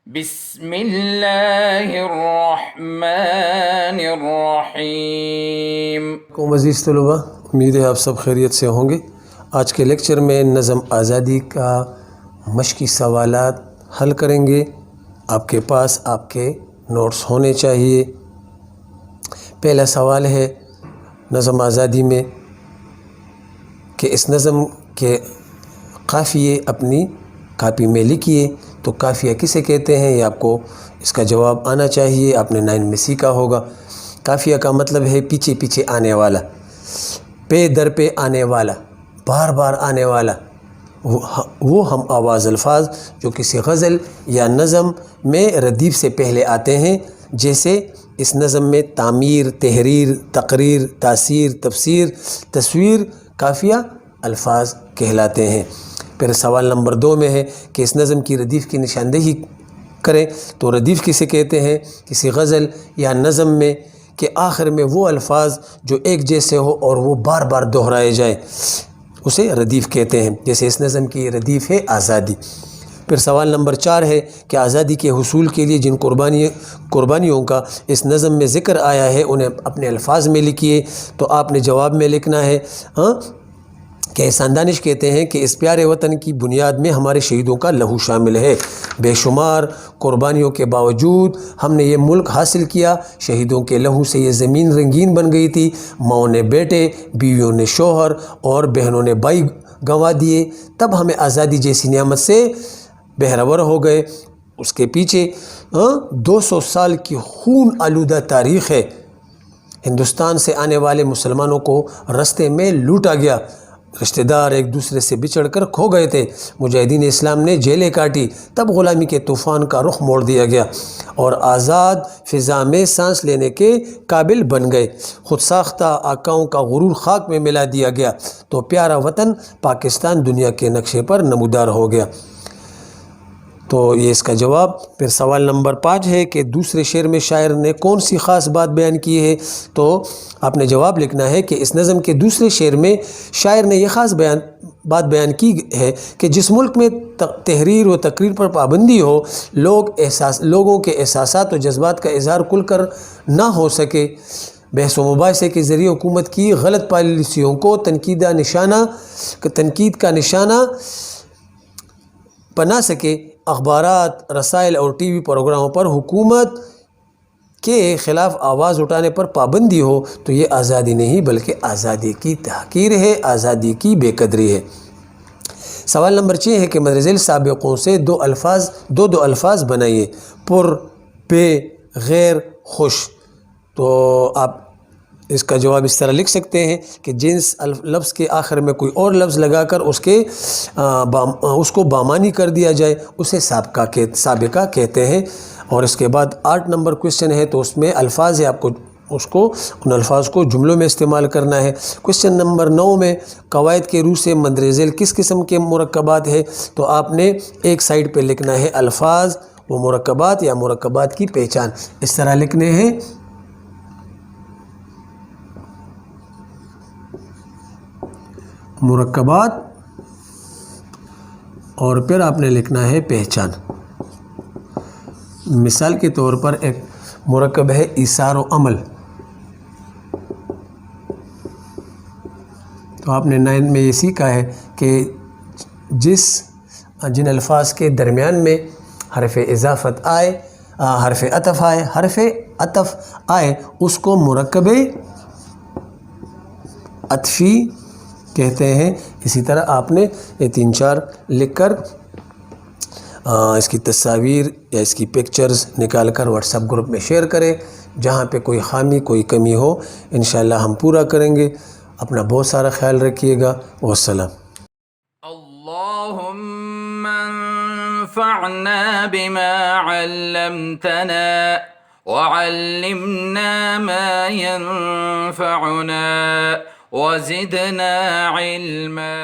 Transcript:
بسم اللہ الرحمن الرحیم۔ کو عزیز طلباء، امید ہے آپ سب خیریت سے ہوں گے۔ آج کے لیکچر میں نظم آزادی کا مشقی سوالات حل کریں گے۔ آپ کے پاس آپ کے نوٹس ہونے چاہیے۔ پہلا سوال ہے نظم آزادی میں کہ اس نظم کے قافیے اپنی کاپی میں لکھیے۔ تو قافیہ کسے کہتے ہیں یہ آپ کو اس کا جواب آنا چاہیے، آپ نے 9 میں سیکھا ہوگا۔ قافیہ کا مطلب ہے پیچھے پیچھے آنے والا، پے در پہ آنے والا، بار بار آنے والا، وہ ہم آواز الفاظ جو کسی غزل یا نظم میں ردیف سے پہلے آتے ہیں، جیسے اس نظم میں تعمیر، تحریر، تقریر، تاثیر، تفسیر، تصویر قافیہ الفاظ کہلاتے ہیں۔ پھر سوال نمبر 2 میں ہے کہ اس نظم کی ردیف کی نشاندہی کریں۔ تو ردیف کسے کہتے ہیں؟ کسی غزل یا نظم میں کہ آخر میں وہ الفاظ جو ایک جیسے ہو اور وہ بار بار دہرائے جائیں، اسے ردیف کہتے ہیں۔ جیسے اس نظم کی ردیف ہے آزادی۔ پھر سوال نمبر 4 ہے کہ آزادی کے حصول کے لیے جن قربانیوں کا اس نظم میں ذکر آیا ہے انہیں اپنے الفاظ میں لکھیے۔ تو آپ نے جواب میں لکھنا ہے کہ احسان دانش کہتے ہیں کہ اس پیارے وطن کی بنیاد میں ہمارے شہیدوں کا لہو شامل ہے۔ بے شمار قربانیوں کے باوجود ہم نے یہ ملک حاصل کیا۔ شہیدوں کے لہو سے یہ زمین رنگین بن گئی تھی۔ ماؤں نے بیٹے، بیویوں نے شوہر اور بہنوں نے بھائی گنوا دیے، تب ہمیں آزادی جیسی نعمت سے بہرور ہو گئے۔ اس کے پیچھے 200 سال کی خون آلودہ تاریخ ہے۔ ہندوستان سے آنے والے مسلمانوں کو رستے میں لوٹا گیا، رشتہ دار ایک دوسرے سے بچھڑ کر کھو گئے تھے، مجاہدین اسلام نے جیلیں کاٹی، تب غلامی کے طوفان کا رخ موڑ دیا گیا اور آزاد فضا میں سانس لینے کے قابل بن گئے۔ خود ساختہ آقاؤں کا غرور خاک میں ملا دیا گیا تو پیارا وطن پاکستان دنیا کے نقشے پر نمودار ہو گیا۔ تو یہ اس کا جواب۔ پھر سوال نمبر 5 ہے کہ دوسرے شعر میں شاعر نے کون سی خاص بات بیان کی ہے؟ تو آپ نے جواب لکھنا ہے کہ اس نظم کے دوسرے شعر میں شاعر نے یہ خاص بات بیان کی ہے کہ جس ملک میں تحریر و تقریر پر پابندی ہو، لوگوں کے احساسات و جذبات کا اظہار کھل کر نہ ہو سکے، بحث و مباحثے کے ذریعے حکومت کی غلط پالیسیوں کو تنقید کا نشانہ بنا سکے، اخبارات، رسائل اور ٹی وی پروگراموں پر حکومت کے خلاف آواز اٹھانے پر پابندی ہو، تو یہ آزادی نہیں بلکہ آزادی کی تحقیر ہے، آزادی کی بے قدری ہے۔ سوال نمبر 6 ہے کہ مدر ذیل سابقوں سے دو الفاظ بنائیے: پر، بے، غیر، خوش۔ تو آپ اس کا جواب اس طرح لکھ سکتے ہیں کہ جنس لفظ کے آخر میں کوئی اور لفظ لگا کر اس کو بامانی کر دیا جائے، اسے سابقہ کہتے ہیں۔ اور اس کے بعد 8 نمبر کوشچن ہے، تو اس میں الفاظ ہے، آپ کو ان الفاظ کو جملوں میں استعمال کرنا ہے۔ کوشچن نمبر 9 میں قواعد کے روح سے مدر ذیل کس قسم کے مرکبات ہے؟ تو آپ نے ایک سائڈ پہ لکھنا ہے الفاظ و مرکبات یا مرکبات کی پہچان، اس طرح لکھنے ہیں: مرکبات، اور پھر آپ نے لکھنا ہے پہچان۔ مثال کے طور پر ایک مرکب ہے ایثار و عمل، تو آپ نے 9 میں یہ سیکھا ہے کہ جن الفاظ کے درمیان میں حرف اضافت آئے، حرف عطف آئے اس کو مرکب عطفی کہتے ہیں۔ اسی طرح آپ نے یہ 3-4 لکھ کر اس کی تصاویر یا اس کی پکچرز نکال کر واٹس ایپ گروپ میں شیئر کریں۔ جہاں پہ کوئی خامی، کوئی کمی ہو انشاءاللہ ہم پورا کریں گے۔ اپنا بہت سارا خیال رکھیے گا۔ والسلام۔ اللہم انفعنا بما علمتنا وعلمنا ما ينفعنا وزدنا علما۔